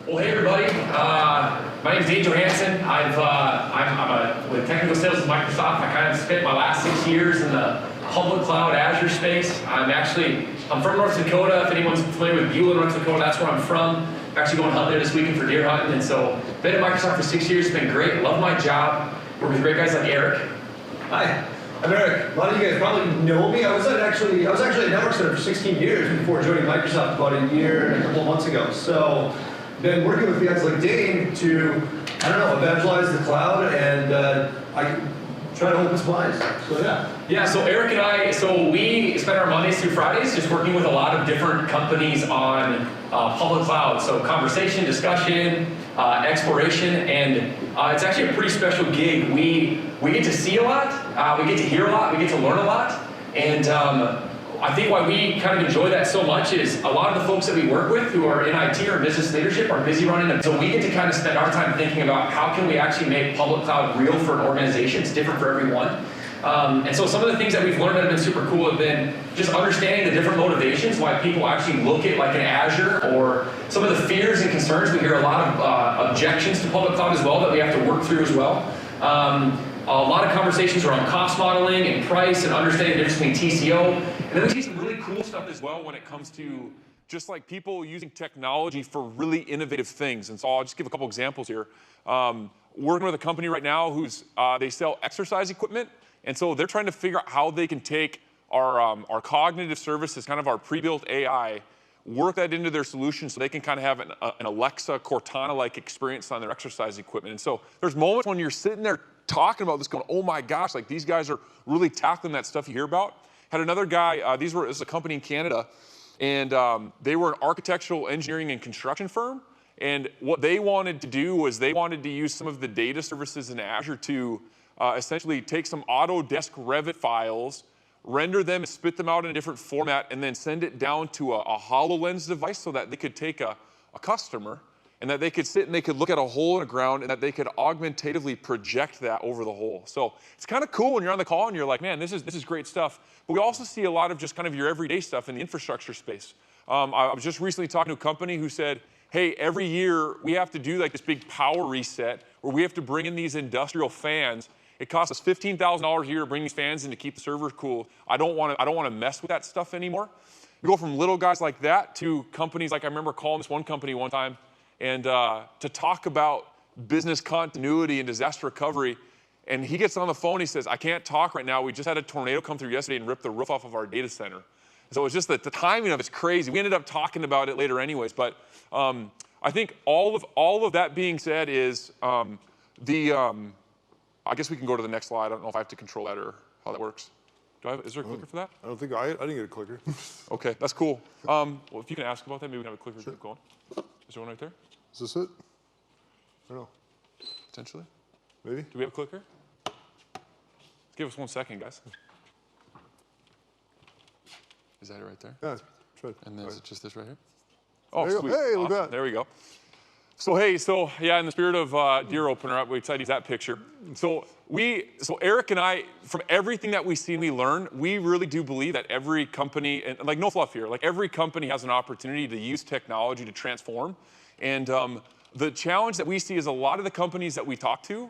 Well, hey everybody. My name is Dave Johansson. I'm with technical sales at Microsoft. I kind of spent my last 6 years in the public cloud Azure space. I'm from North Dakota. If anyone's familiar with Beulah, North Dakota, that's where I'm from. I'm actually going hunting there this weekend for deer hunting, and so been at Microsoft for 6 years. It's been great. Love my job. Work with great guys like Eric. Hi, I'm Eric. A lot of you guys probably know me. I was actually at Network Center for 16 years before joining Microsoft about a year and a couple of months ago. So, been working with guys like Dane to, evangelize the cloud, and I try to open some eyes. So yeah. Yeah, so Eric and I, we spend our Mondays through Fridays just working with a lot of different companies on public cloud. So conversation, discussion, exploration, and it's actually a pretty special gig. We get to see a lot, we get to hear a lot, we get to learn a lot, and I think why we kind of enjoy that so much is a lot of the folks that we work with who are in IT or business leadership are busy running them. So we get to kind of spend our time thinking about how can we actually make public cloud real for an organization. It's different for everyone. And so some of the things that we've learned that have been super cool have been just understanding the different motivations, why people actually look at like an Azure, or some of the fears and concerns. We hear a lot of objections to public cloud as well that we have to work through as well. A lot of conversations around cost modeling and price and understanding the difference between TCO. And then we see some really cool stuff as well when it comes to just like people using technology for really innovative things. And so I'll just give a couple examples here. Working with a company right now who's, they sell exercise equipment. And so they're trying to figure out how they can take our cognitive services, kind of our pre-built AI, work that into their solution so they can kind of have an Alexa, Cortana-like experience on their exercise equipment. And so there's moments when you're sitting there talking about this going, oh my gosh, like these guys are really tackling that stuff you hear about. Had another guy, this is a company in Canada, and they were an architectural engineering and construction firm. And what they wanted to do was they wanted to use some of the data services in Azure to essentially take some Autodesk Revit files, render them and spit them out in a different format, and then send it down to a HoloLens device so that they could take a customer and that they could sit and they could look at a hole in the ground and that they could augmentatively project that over the hole. So it's kind of cool when you're on the call and you're like, man, this is great stuff. But we also see a lot of just kind of your everyday stuff in the infrastructure space. I was just recently talking to a company who said, hey, every year we have to do like this big power reset where we have to bring in these industrial fans. It costs us $15,000 a year to bring these fans in to keep the server cool. I don't want to mess with that stuff anymore. We go from little guys like that to companies like I remember calling this one company one time and to talk about business continuity and disaster recovery. And he gets on the phone, he says, I can't talk right now. We just had a tornado come through yesterday and rip the roof off of our data center. So it's just that the timing of it's crazy. We ended up talking about it later anyways, but I think all of that being said is I guess we can go to the next slide. I don't know if I have to control that or how that works. Is there a clicker for that? I don't think I didn't get a clicker. Okay, that's cool. Well, if you can ask about that, maybe we can have a clicker. Sure. Keep going. Is there one right there? Is this it? I don't know. Potentially. Maybe? Do we have a clicker? Give us 1 second, guys. Is that it right there? Yeah, try it. And then All is right. it just this right here? Oh, There you go. sweet. Hey, look at Awesome. that. There we go. So yeah, in the spirit of deer opener, we're excited to use that picture. So Eric and I, from everything that we see and we learn, we really do believe that every company, and like no fluff here, like every company has an opportunity to use technology to transform. And the challenge that we see is a lot of the companies that we talk to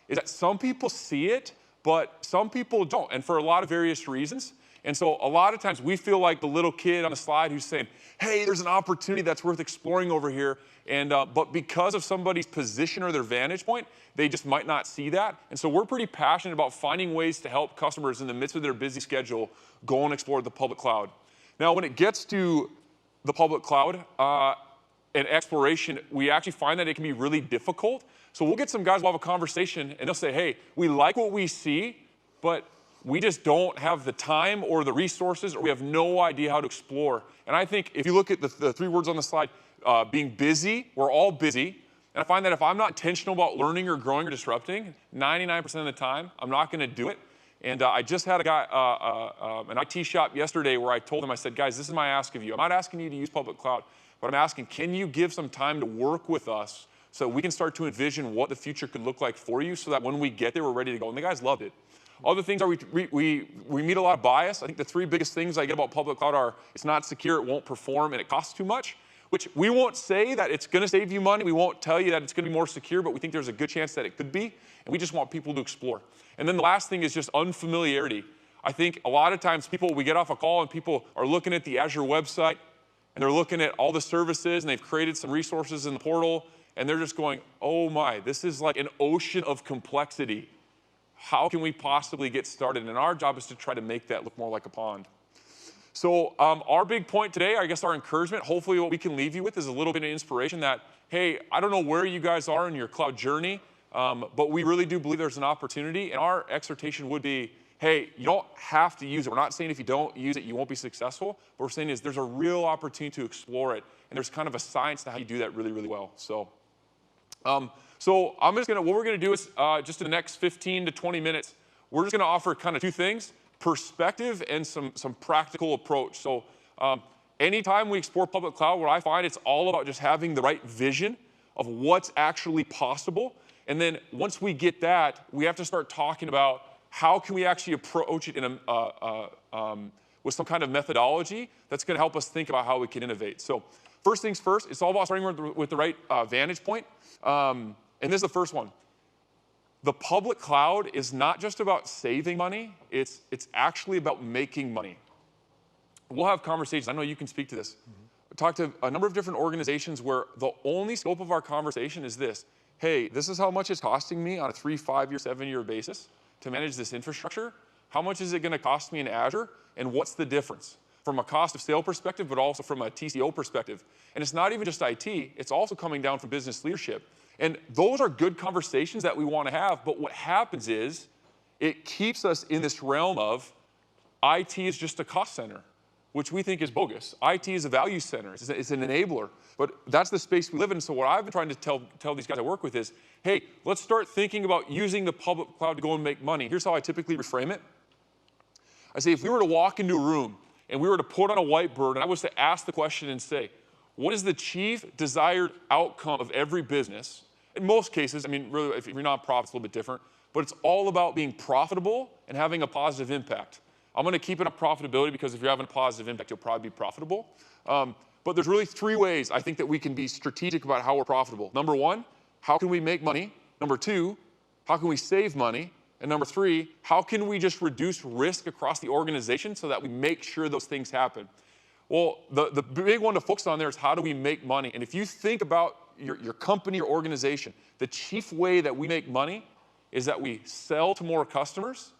is that some people see it, but some people don't, and for a lot of various reasons. And so a lot of times we feel like the little kid on the slide who's saying, hey, there's an opportunity that's worth exploring over here. And but because of somebody's position or their vantage point, they just might not see that. And so we're pretty passionate about finding ways to help customers in the midst of their busy schedule go and explore the public cloud. Now, when it gets to the public cloud and exploration, we actually find that it can be really difficult. So we'll get some guys who will have a conversation and they'll say, hey, we like what we see, but we just don't have the time or the resources, or we have no idea how to explore. And I think if you look at the 3 words on the slide, being busy, we're all busy. And I find that if I'm not intentional about learning or growing or disrupting, 99% of the time, I'm not going to do it. And I just had a guy, an IT shop yesterday where I told him, I said, guys, this is my ask of you. I'm not asking you to use public cloud, but I'm asking, can you give some time to work with us so we can start to envision what the future could look like for you so that when we get there, we're ready to go. And the guys loved it. Other things are we meet a lot of bias. I think the 3 biggest things I get about public cloud are it's not secure, it won't perform, and it costs too much. which we won't say that it's going to save you money. We won't tell you that it's going to be more secure, but we think there's a good chance that it could be, and we just want people to explore. And then the last thing is just unfamiliarity. I think a lot of times we get off a call and people are looking at the Azure website, and they're looking at all the services, and they've created some resources in the portal, and they're just going, oh my, this is like an ocean of complexity. How can we possibly get started? And our job is to try to make that look more like a pond. So our big point today, I guess our encouragement, hopefully what we can leave you with is a little bit of inspiration that, hey, I don't know where you guys are in your cloud journey, but we really do believe there's an opportunity. And our exhortation would be, hey, you don't have to use it. We're not saying if you don't use it, you won't be successful. What we're saying is there's a real opportunity to explore it. And there's kind of a science to how you do that really, really well. So I'm just gonna, what we're gonna do is just in the next 15 to 20 minutes, we're just gonna offer kind of two things: perspective and some practical approach. So anytime we explore public cloud, what I find it's all about just having the right vision of what's actually possible. And then once we get that, we have to start talking about how can we actually approach it in with some kind of methodology that's gonna help us think about how we can innovate. So first things first, it's all about starting with the right vantage point. And this is the first one. The public cloud is not just about saving money, it's actually about making money. We'll have conversations, I know you can speak to this. Talk to a number of different organizations where the only scope of our conversation is this: hey, this is how much it's costing me on a 3, 5 year, 7 year basis to manage this infrastructure. How much is it gonna cost me in Azure, and what's the difference? From a cost of sale perspective, but also from a TCO perspective. And it's not even just IT, it's also coming down from business leadership. And those are good conversations that we want to have, but what happens is it keeps us in this realm of IT is just a cost center, which we think is bogus. IT is a value center, it's an enabler, but that's the space we live in. So what I've been trying to tell these guys I work with is, hey, let's start thinking about using the public cloud to go and make money. Here's how I typically reframe it. I say, if we were to walk into a room and we were to put on a whiteboard and I was to ask the question and say, what is the chief desired outcome of every business? In most cases, I mean, really, if you're nonprofit, it's a little bit different, but it's all about being profitable and having a positive impact. I'm gonna keep it on profitability because if you're having a positive impact, you'll probably be profitable. But there's really 3 ways I think that we can be strategic about how we're profitable. Number 1, how can we make money? Number 2, how can we save money? And number 3, how can we just reduce risk across the organization so that we make sure those things happen? Well, the big one to focus on there is how do we make money? And if you think about your company or organization, the chief way that we make money is that we sell to more customers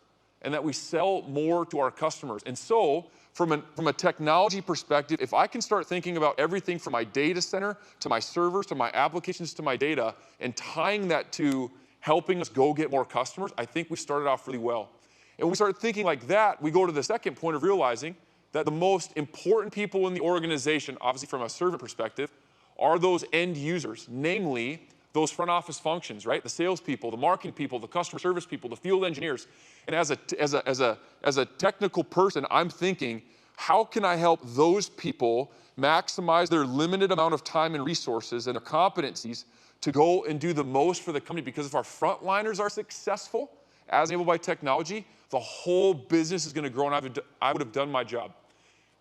and that we sell more to our customers. And so from a technology perspective, if I can start thinking about everything from my data center to my servers to my applications to my data and tying that to helping us go get more customers, I think we started off really well. And when we start thinking like that, we go to the second point of realizing that the most important people in the organization, obviously from a servant perspective, are those end users, namely those front office functions, right? The salespeople, the marketing people, the customer service people, the field engineers. And as a technical person, I'm thinking, how can I help those people maximize their limited amount of time and resources and their competencies to go and do the most for the company? Because if our frontliners are successful, as enabled by technology, the whole business is gonna grow, and I would have done my job.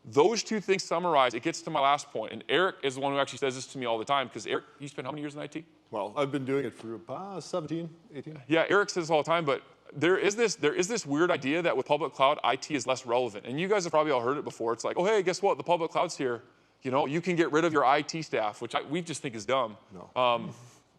Those 2 things summarize, it gets to my last point. And Eric is the one who actually says this to me all the time, because Eric, you spent how many years in IT? Well, I've been doing it for 17, 18. Yeah, Eric says this all the time, but there is this weird idea that with public cloud, IT is less relevant. And you guys have probably all heard it before. It's like, oh, hey, guess what? The public cloud's here. You know, you can get rid of your IT staff, which we just think is dumb. No.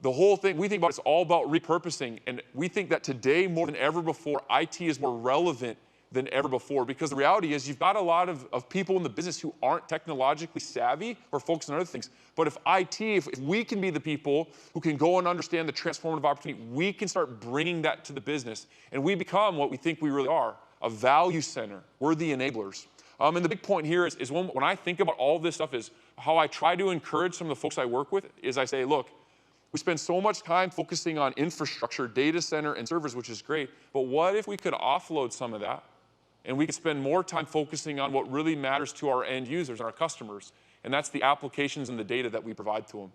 The whole thing we think about is all about repurposing. And we think that today, more than ever before, IT is more relevant than ever before, because the reality is you've got a lot of people in the business who aren't technologically savvy or focused on other things. But if we can be the people who can go and understand the transformative opportunity, we can start bringing that to the business. And we become what we think we really are, a value center. We're the enablers. And the big point here is when I think about all this stuff is how I try to encourage some of the folks I work with is I say, look, we spend so much time focusing on infrastructure, data center, and servers, which is great, but what if we could offload some of that? And we can spend more time focusing on what really matters to our end users and our customers. And that's the applications and the data that we provide to them.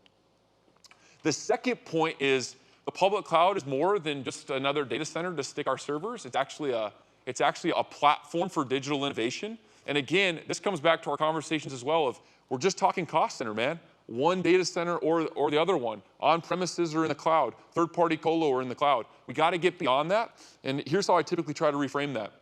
The second point is the public cloud is more than just another data center to stick our servers. It's actually a platform for digital innovation. And again, this comes back to our conversations as well of, we're just talking cost center, man. one data center or the other one, on premises or in the cloud, third-party colo or in the cloud. We got to get beyond that, and here's how I typically try to reframe that.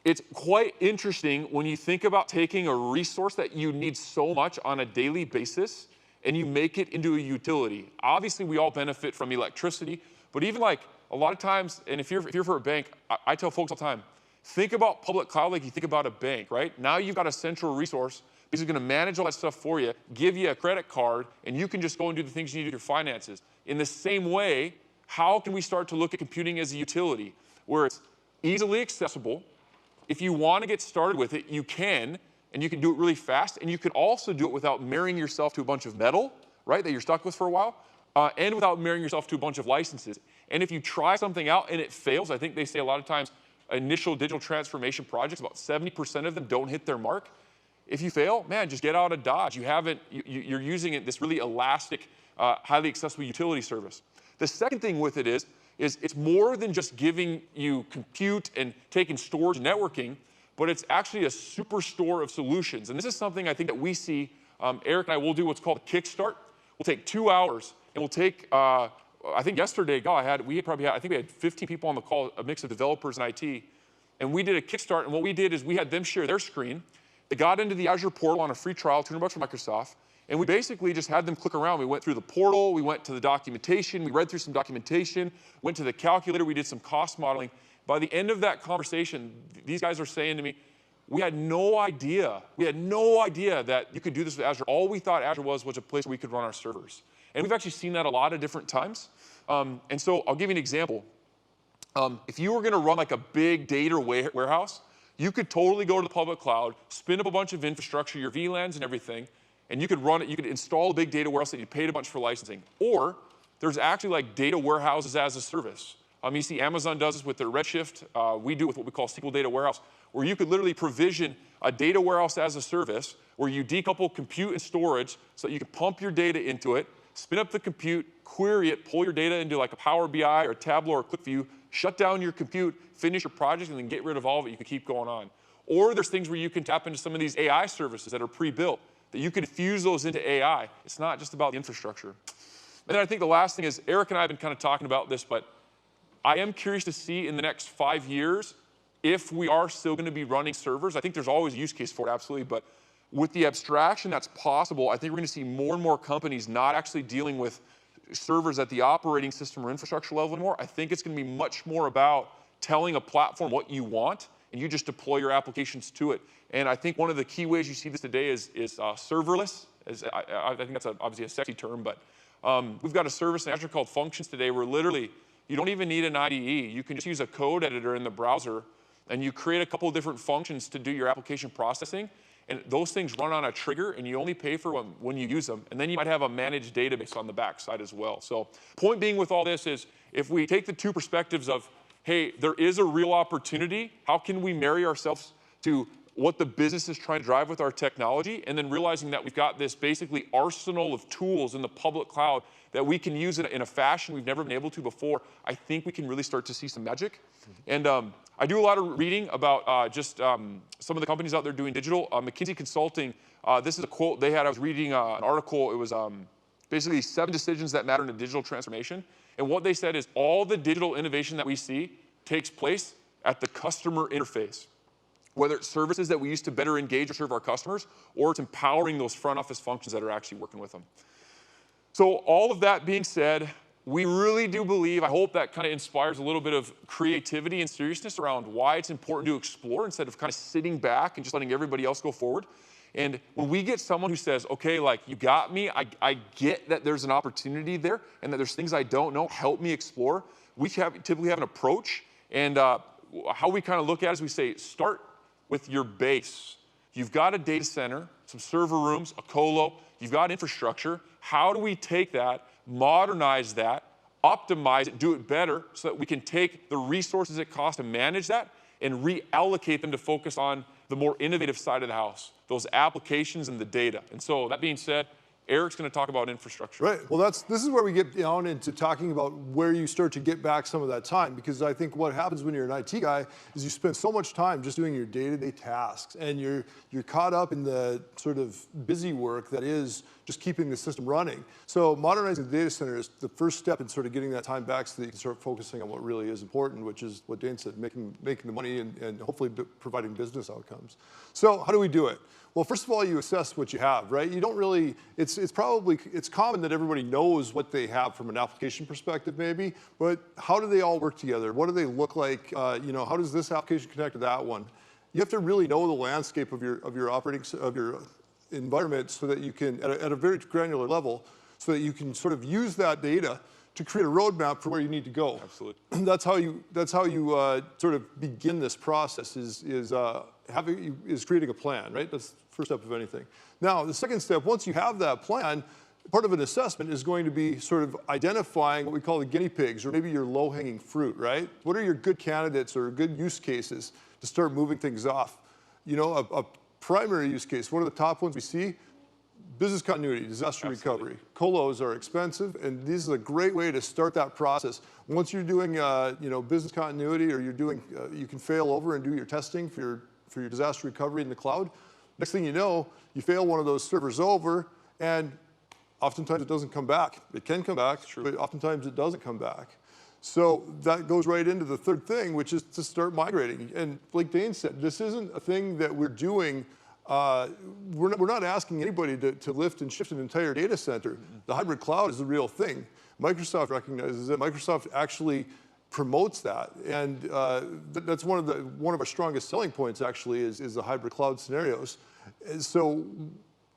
It's quite interesting when you think about taking a resource that you need so much on a daily basis and you make it into a utility. Obviously, we all benefit from electricity, but even like a lot of times, and if you're for a bank, I tell folks all the time, think about public cloud like you think about a bank, right? Now you've got a central resource because it's going to manage all that stuff for you, give you a credit card, and you can just go and do the things you need with your finances. In the same way, how can we start to look at computing as a utility where it's easily accessible? If you want to get started with it, you can, and you can do it really fast, and you can also do it without marrying yourself to a bunch of metal, right, that you're stuck with for a while, and without marrying yourself to a bunch of licenses. And if you try something out and it fails, I think they say a lot of times initial digital transformation projects, about 70% of them don't hit their mark. If you fail, man, just get out of Dodge. You're using it, this really elastic, highly accessible utility service. The second thing with it is it's more than just giving you compute and taking storage and networking, but it's actually a superstore of solutions. And this is something I think that we see, Eric and I will do what's called a kickstart. We'll take 2 hours, and we'll take, I think yesterday, we had 15 people on the call, a mix of developers and IT, and we did a kickstart, and what we did is we had them share their screen. They got into the Azure portal on a free trial, $200 from Microsoft, and we basically just had them click around. We went through the portal, we went to the documentation, we read through some documentation, went to the calculator, we did some cost modeling. By the end of that conversation, these guys are saying to me, we had no idea that you could do this with Azure. All we thought Azure was a place where we could run our servers. And we've actually seen that a lot of different times. And so I'll give you an example. If you were gonna run like a big data warehouse, you could totally go to the public cloud, spin up a bunch of infrastructure, your VLANs and everything, and you could run it, you could install a big data warehouse that you paid a bunch for licensing. Or there's actually like data warehouses as a service. You see Amazon does this with their Redshift. We do it with what we call SQL Data Warehouse, where you could literally provision a data warehouse as a service, where you decouple compute and storage so that you can pump your data into it, spin up the compute, query it, pull your data into like a Power BI or Tableau or QlikView, shut down your compute, finish your project, and then get rid of all of it. You can keep going on. Or there's things where you can tap into some of these AI services that are pre-built, that you can fuse those into AI. It's not just about the infrastructure. And then I think the last thing is, Eric and I have been kind of talking about this, but I am curious to see in the next 5 years if we are still going to be running servers. I think there's always a use case for it, absolutely, but with the abstraction that's possible, I think we're going to see more and more companies not actually dealing with servers at the operating system or infrastructure level anymore. I think it's going to be much more about telling a platform what you want, and you just deploy your applications to it. And I think one of the key ways you see this today is serverless. I think that's obviously a sexy term, but we've got a service in Azure called Functions today where literally you don't even need an IDE. You can just use a code editor in the browser, and you create a couple of different functions to do your application processing. And those things run on a trigger, and you only pay for them when you use them. And then you might have a managed database on the backside as well. So point being with all this is, if we take the two perspectives of, hey, there is a real opportunity, how can we marry ourselves to what the business is trying to drive with our technology, and then realizing that we've got this basically arsenal of tools in the public cloud that we can use in a fashion we've never been able to before, I think we can really start to see some magic. And I do a lot of reading about some of the companies out there doing digital. McKinsey Consulting, this is a quote they had. I was reading an article. It was basically 7 decisions that matter in a digital transformation. And what they said is all the digital innovation that we see takes place at the customer interface. Whether it's services that we use to better engage or serve our customers, or it's empowering those front office functions that are actually working with them. So all of that being said, we really do believe, I hope that kind of inspires a little bit of creativity and seriousness around why it's important to explore instead of kind of sitting back and just letting everybody else go forward. And when we get someone who says, okay, like, you got me, I get that there's an opportunity there and that there's things I don't know, help me explore. We typically have an approach, and how we kind of look at it is we say, start with your base. You've got a data center, some server rooms, a colo, you've got infrastructure. How do we take that, modernize that, optimize it, do it better so that we can take the resources it costs to manage that and reallocate them to focus on the more innovative side of the house, those applications and the data. And so that being said, Eric's going to talk about infrastructure. Right. Well, this is where we get down into talking about where you start to get back some of that time, because I think what happens when you're an IT guy is you spend so much time just doing your day-to-day tasks, and you're caught up in the sort of busy work that is just keeping the system running. So modernizing the data center is the first step in sort of getting that time back so that you can start focusing on what really is important, which is what Dane said, making the money and hopefully providing business outcomes. So how do we do it? Well, first of all, you assess what you have, right? You don't really, it's common that everybody knows what they have from an application perspective maybe, but how do they all work together? What do they look like? How does this application connect to that one? You have to really know the landscape of your environment so that you can, at a very granular level, so that you can sort of use that data to create a roadmap for where you need to go. Absolutely. That's how you sort of begin this process is creating a plan, right? That's the first step of anything. Now, the second step, once you have that plan, part of an assessment is going to be sort of identifying what we call the guinea pigs, or maybe your low-hanging fruit, right? What are your good candidates or good use cases to start moving things off? A primary use case, one of the top ones we see, business continuity, disaster recovery. Colos are expensive, and this is a great way to start that process. Once you're doing, business continuity, or you're doing, you can fail over and do your testing for your disaster recovery in the cloud. Next thing you know, you fail one of those servers over, and oftentimes it doesn't come back. It can come back, but oftentimes it doesn't come back. So that goes right into the third thing, which is to start migrating. And like Dane said, this isn't a thing that we're doing. We're not asking anybody to lift and shift an entire data center. The hybrid cloud is the real thing. Microsoft recognizes it. Microsoft actually promotes that, and that's one of our strongest selling points. Actually, is the hybrid cloud scenarios. And so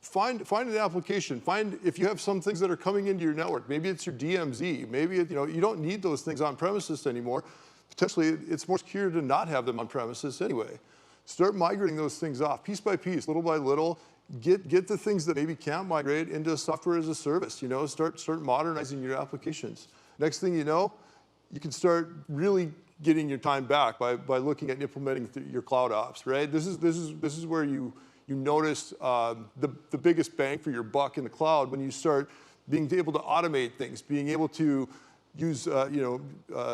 find an application. Find if you have some things that are coming into your network. Maybe it's your DMZ. Maybe you don't need those things on premises anymore. Potentially, it's more secure to not have them on premises anyway. Start migrating those things off piece by piece, little by little. Get the things that maybe can't migrate into software as a service. Start modernizing your applications. Next thing you know, you can start really getting your time back by looking at implementing your cloud ops. Right. This is where you notice the biggest bang for your buck in the cloud when you start being able to automate things, being able to use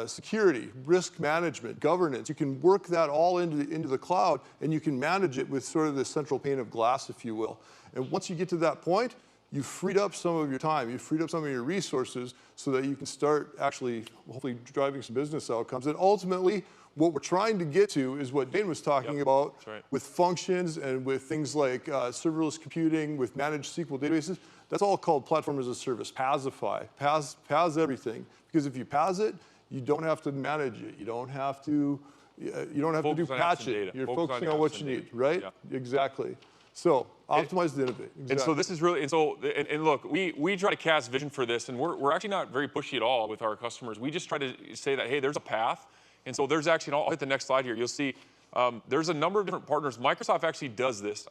security, risk management, governance. You can work that all into the cloud, and you can manage it with sort of this central pane of glass, if you will. And once you get to that point, you've freed up some of your time, you've freed up some of your resources so that you can start actually, hopefully, driving some business outcomes. And ultimately, what we're trying to get to is what Dane was talking about with functions and with things like serverless computing, with managed SQL databases. That's all called platform as a service, PaaSify. PaaS everything. Because if you PaaS it, you don't have to manage it. You don't have to do patch it. You're focusing on what you need, right? Yeah. Exactly. So optimize the innovate. Exactly. And so this is really, and look, we try to cast vision for this, and we're actually not very pushy at all with our customers. We just try to say that, hey, there's a path. And so there's actually, I'll hit the next slide here. You'll see there's a number of different partners. Microsoft actually does this,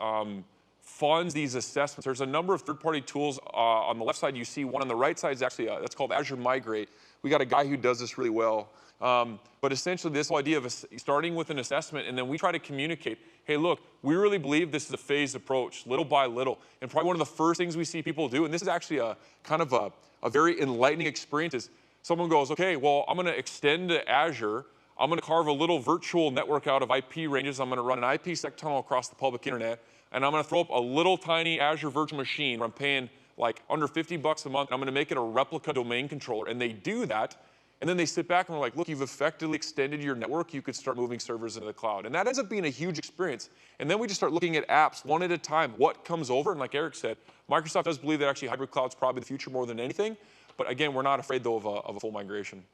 funds these assessments. There's a number of third-party tools. On the left side, you see one. On the right side is actually, that's called Azure Migrate. We got a guy who does this really well. But essentially, this whole idea of starting with an assessment, and then we try to communicate, hey, look, we really believe this is a phased approach, little by little. And probably one of the first things we see people do, and this is actually a kind of a very enlightening experience, is someone goes, okay, well, I'm going to extend to Azure. I'm going to carve a little virtual network out of IP ranges. I'm going to run an IPsec tunnel across the public internet. And I'm going to throw up a little tiny Azure virtual machine where I'm paying like under $50 a month. And I'm going to make it a replica domain controller. And they do that. And then they sit back and we're like, look, you've effectively extended your network. You could start moving servers into the cloud. And that ends up being a huge experience. And then we just start looking at apps one at a time. What comes over? And like Eric said, Microsoft does believe that actually hybrid cloud is probably the future more than anything. But again, we're not afraid, though, of a full migration.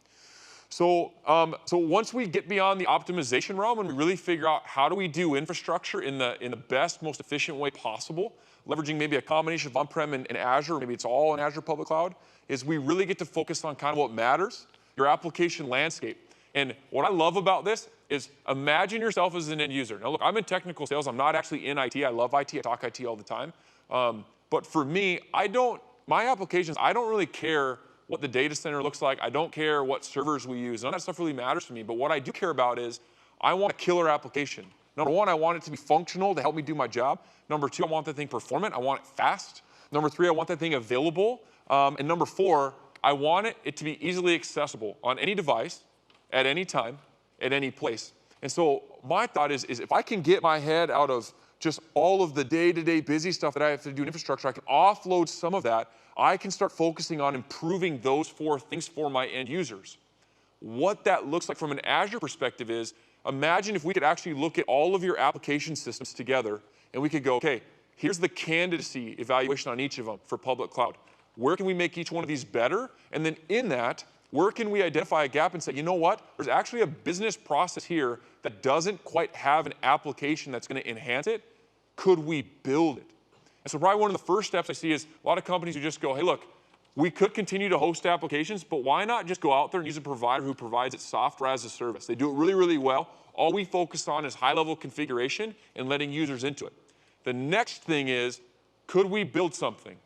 So once we get beyond the optimization realm and we really figure out how do we do infrastructure in the best, most efficient way possible, leveraging maybe a combination of on-prem and Azure, maybe it's all in Azure public cloud, is we really get to focus on kind of what matters, your application landscape. And what I love about this is imagine yourself as an end user. Now look, I'm in technical sales. I'm not actually in IT. I love IT. I talk IT all the time. But for me, my applications, I don't really care what the data center looks like. I don't care what servers we use. None of that stuff really matters to me. But what I do care about is I want a killer application. Number one, I want it to be functional to help me do my job. Number two, I want the thing performant. I want it fast. Number 3, I want that thing available. And number 4, I want it to be easily accessible on any device, at any time, at any place. And so my thought is if I can get my head out of just all of the day-to-day busy stuff that I have to do in infrastructure, I can offload some of that, I can start focusing on improving those 4 things for my end users. What that looks like from an Azure perspective is, imagine if we could actually look at all of your application systems together and we could go, okay, here's the candidacy evaluation on each of them for public cloud. Where can we make each one of these better? And then in that, where can we identify a gap and say, you know what, there's actually a business process here that doesn't quite have an application that's going to enhance it? Could we build it? And so probably one of the first steps I see is a lot of companies who just go, hey, look, we could continue to host applications, but why not just go out there and use a provider who provides it software as a service? They do it really, really well. All we focus on is high-level configuration and letting users into it. The next thing is, could we build something?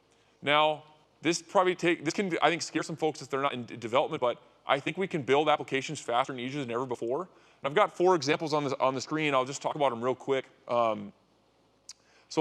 Now, this can, I think, scare some folks if they're not in development, but I think we can build applications faster and easier than ever before. And I've got 4 examples on the screen. I'll just talk about them real quick. So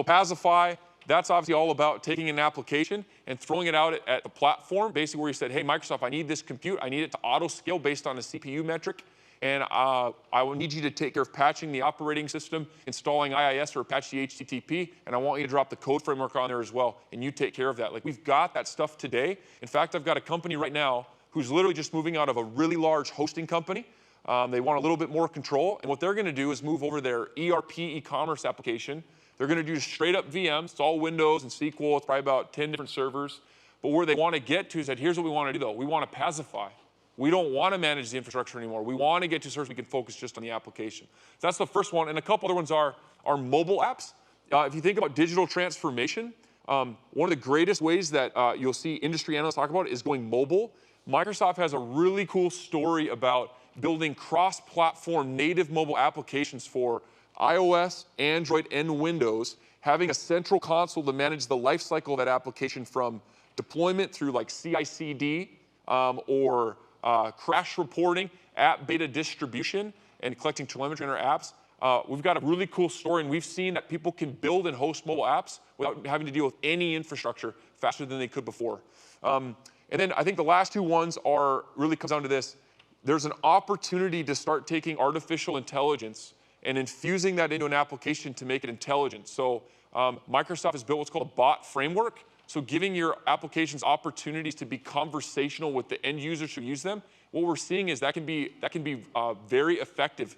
Pazify, that's obviously all about taking an application and throwing it out at the platform, basically where you said, hey, Microsoft, I need this compute. I need it to auto-scale based on a CPU metric. And I will need you to take care of patching the operating system, installing IIS or Apache HTTP, and I want you to drop the code framework on there as well, and you take care of that. Like, we've got that stuff today. In fact, I've got a company right now who's literally just moving out of a really large hosting company. They want a little bit more control, and what they're gonna do is move over their ERP e-commerce application. They're gonna do straight up VMs. It's all Windows and SQL. It's probably about 10 different servers. But where they wanna get to is that here's what we wanna do though. We wanna Pazify. We don't want to manage the infrastructure anymore. We want to get to a source we can focus just on the application. So that's the first one. And a couple other ones are mobile apps. If you think about digital transformation, one of the greatest ways that you'll see industry analysts talk about it is going mobile. Microsoft has a really cool story about building cross-platform native mobile applications for iOS, Android, and Windows, having a central console to manage the life cycle of that application from deployment through like CI/CD or crash reporting, app beta distribution, and collecting telemetry in our apps. We've got a really cool story, and we've seen that people can build and host mobile apps without having to deal with any infrastructure faster than they could before. And then I think the last 2 ones really comes down to this. There's an opportunity to start taking artificial intelligence and infusing that into an application to make it intelligent. So Microsoft has built what's called a bot framework. So giving your applications opportunities to be conversational with the end users who use them, what we're seeing is that can be very effective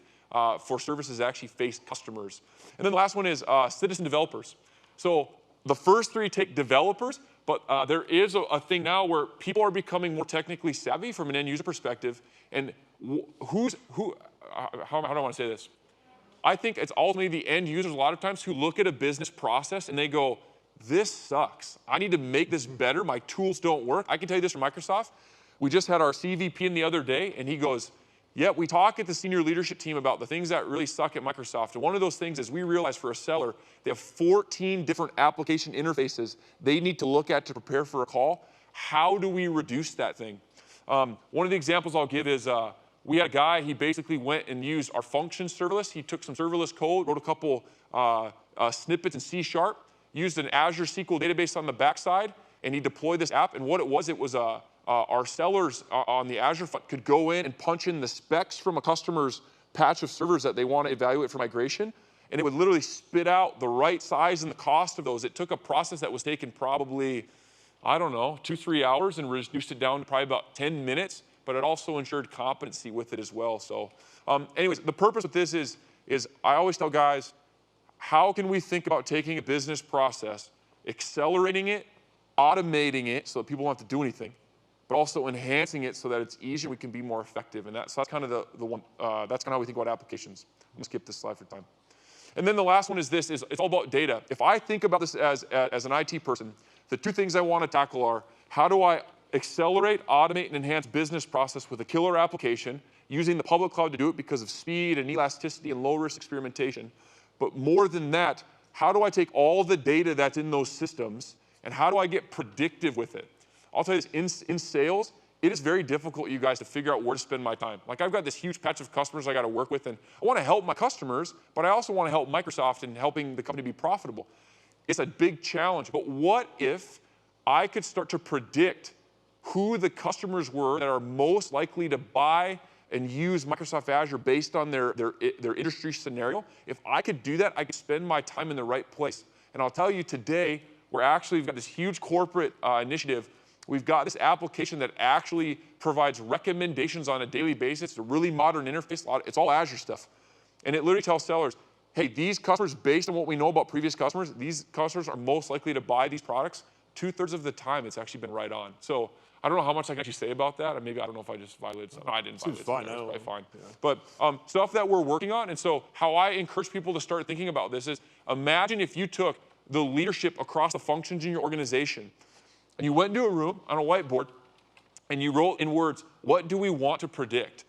for services that actually face customers. And then the last one is citizen developers. So the first 3 take developers, but there is a thing now where people are becoming more technically savvy from an end user perspective. And how do I want to say this? I think it's ultimately the end users a lot of times who look at a business process and they go, this sucks. I need to make this better. My tools don't work. I can tell you this from Microsoft. We just had our CVP in the other day, and he goes, yeah, we talk at the senior leadership team about the things that really suck at Microsoft. And one of those things is we realize for a seller, they have 14 different application interfaces they need to look at to prepare for a call. How do we reduce that thing? One of the examples I'll give is we had a guy, he basically went and used our function serverless. He took some serverless code, wrote a couple snippets in C#, used an Azure SQL database on the backside, and he deployed this app. And what it was our sellers on the Azure front could go in and punch in the specs from a customer's patch of servers that they want to evaluate for migration, and it would literally spit out the right size and the cost of those. It took a process that was taking probably, I don't know, 2-3 hours and reduced it down to probably about 10 minutes, but it also ensured competency with it as well. So anyways, the purpose of this is I always tell guys, how can we think about taking a business process, accelerating it, automating it so that people don't have to do anything, but also enhancing it so that it's easier, we can be more effective. And that's kind of the one, that's kind of how we think about applications. I'm gonna skip this slide for time. And then the last one is this, it's all about data. If I think about this as an IT person, the 2 things I want to tackle are, how do I accelerate, automate, and enhance business process with a killer application, using the public cloud to do it because of speed and elasticity and low-risk experimentation. But more than that, how do I take all the data that's in those systems and how do I get predictive with it? I'll tell you this, in sales, it is very difficult, you guys, to figure out where to spend my time. Like, I've got this huge patch of customers I got to work with, and I want to help my customers, but I also want to help Microsoft in helping the company be profitable. It's a big challenge. But what if I could start to predict who the customers were that are most likely to buy and use Microsoft Azure based on their industry scenario? If I could do that, I could spend my time in the right place. And I'll tell you today, we've got this huge corporate initiative. We've got this application that actually provides recommendations on a daily basis. It's a really modern interface. It's all Azure stuff. And it literally tells sellers, hey, these customers, based on what we know about previous customers, these customers are most likely to buy these products. 2/3 of the time, it's actually been right on. So I don't know how much I can actually say about that. I don't know if I just violated something. No, I didn't violate something. It's probably fine. Yeah. But stuff that we're working on. And so how I encourage people to start thinking about this is, imagine if you took the leadership across the functions in your organization and you went into a room on a whiteboard and you wrote in words, what do we want to predict?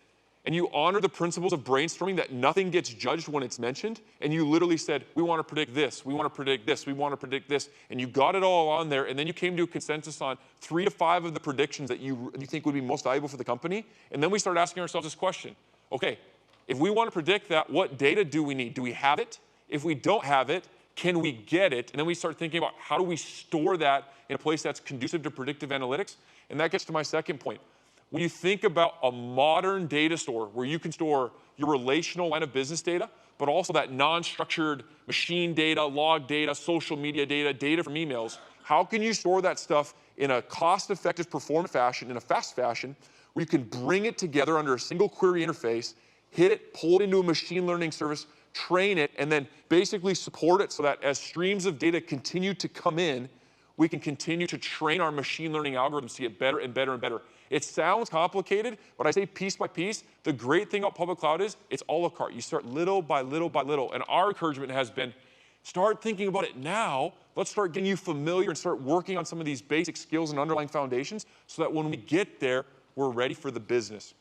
And you honor the principles of brainstorming, that nothing gets judged when it's mentioned, and you literally said, we want to predict this, we want to predict this, we want to predict this, and you got it all on there, and then you came to a consensus on 3 to 5 of the predictions that you think would be most valuable for the company, and then we started asking ourselves this question, okay, if we want to predict that, what data do we need? Do we have it? If we don't have it, can we get it? And then we start thinking about how do we store that in a place that's conducive to predictive analytics, and that gets to my second point. When you think about a modern data store where you can store your relational line of business data, but also that non-structured machine data, log data, social media data, data from emails, how can you store that stuff in a cost-effective, performant fashion, in a fast fashion, where you can bring it together under a single query interface, hit it, pull it into a machine learning service, train it, and then basically support it so that as streams of data continue to come in, we can continue to train our machine learning algorithms to get better and better and better. It sounds complicated, but I say piece by piece. The great thing about public cloud is it's a la carte. You start little by little by little. And our encouragement has been, start thinking about it now. Let's start getting you familiar and start working on some of these basic skills and underlying foundations so that when we get there, we're ready for the business.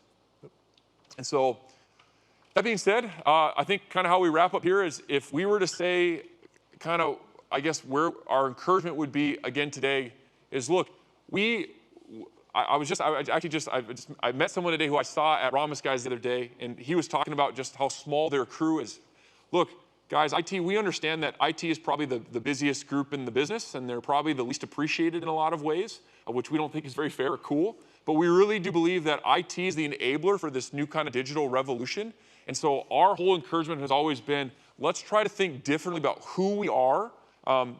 And so, that being said, I think kind of how we wrap up here is, if we were to say kind of, I guess, where our encouragement would be again today is, look, I met someone today who I saw at Ramos Guys the other day, and he was talking about just how small their crew is. Look, guys, IT, we understand that IT is probably the busiest group in the business, and they're probably the least appreciated in a lot of ways, which we don't think is very fair or cool. But we really do believe that IT is the enabler for this new kind of digital revolution. And so our whole encouragement has always been, let's try to think differently about who we are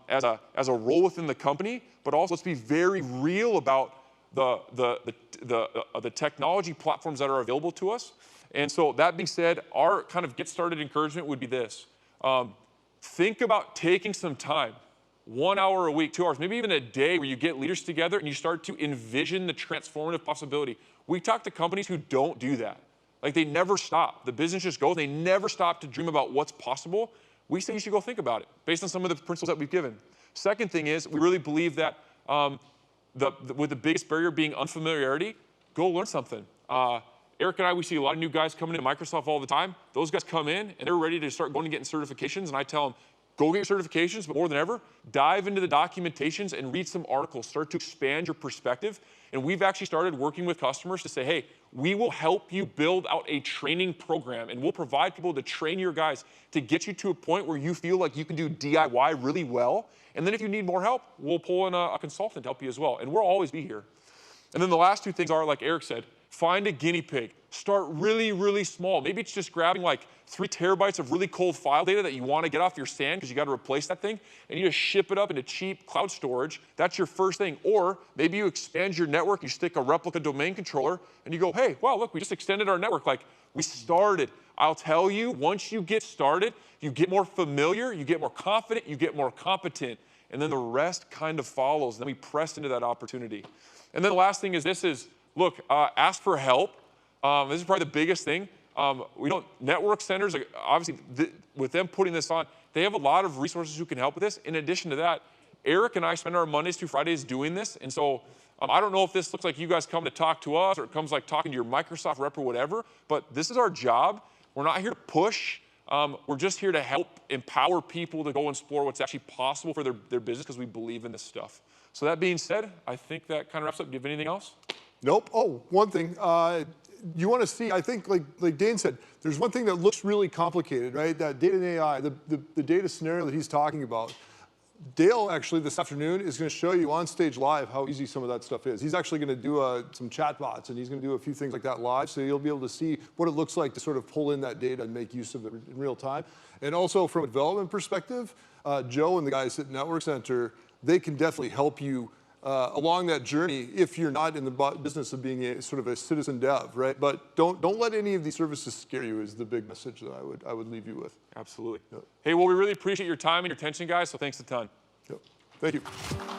as a role within the company, but also let's be very real about the technology platforms that are available to us. And so that being said, our kind of get started encouragement would be this. Think about taking some time, 1 hour a week, 2 hours, maybe even a day, where you get leaders together and you start to envision the transformative possibility. We talk to companies who don't do that. Like, they never stop. The business just goes. They never stop to dream about what's possible. We say you should go think about it based on some of the principles that we've given. Second thing is, we really believe that with the biggest barrier being unfamiliarity, go learn something. Eric and I, we see a lot of new guys coming into Microsoft all the time. Those guys come in and they're ready to start going and getting certifications, and I tell them, go get your certifications, but more than ever, dive into the documentations and read some articles. Start to expand your perspective. And we've actually started working with customers to say, hey, we will help you build out a training program, and we'll provide people to train your guys to get you to a point where you feel like you can do DIY really well. And then if you need more help, we'll pull in a consultant to help you as well. And we'll always be here. And then the last 2 things are, like Eric said, find a guinea pig. Start really, really small. Maybe it's just grabbing like 3 terabytes of really cold file data that you want to get off your SAN because you got to replace that thing, and you just ship it up into cheap cloud storage. That's your first thing. Or maybe you expand your network, you stick a replica domain controller, and you go, hey, wow, look, we just extended our network. Like, we started. I'll tell you, once you get started, you get more familiar, you get more confident, you get more competent, and then the rest kind of follows. Then we press into that opportunity. And then the last thing is this is, look, ask for help. This is probably the biggest thing. Network centers, obviously, with them putting this on, they have a lot of resources who can help with this. In addition to that, Eric and I spend our Mondays through Fridays doing this. And so I don't know if this looks like you guys come to talk to us, or it comes like talking to your Microsoft rep or whatever, but this is our job. We're not here to push. We're just here to help empower people to go and explore what's actually possible for their business, because we believe in this stuff. So that being said, I think that kind of wraps up. Do you have anything else? Nope. Oh, one thing. You want to see, I think, like Dane said, there's one thing that looks really complicated, right? That data and AI, the data scenario that he's talking about. Dale, actually, this afternoon is going to show you on stage live how easy some of that stuff is. He's actually going to do some chat bots, and he's going to do a few things like that live, so you'll be able to see what it looks like to sort of pull in that data and make use of it in real time. And also, from a development perspective, Joe and the guys at Network Center, they can definitely help you along that journey if you're not in the business of being a sort of a citizen dev, right? But don't let any of these services scare you is the big message that I would leave you with. Absolutely. Yep. Hey, well, we really appreciate your time and your attention, guys, so thanks a ton. Yep. Thank you.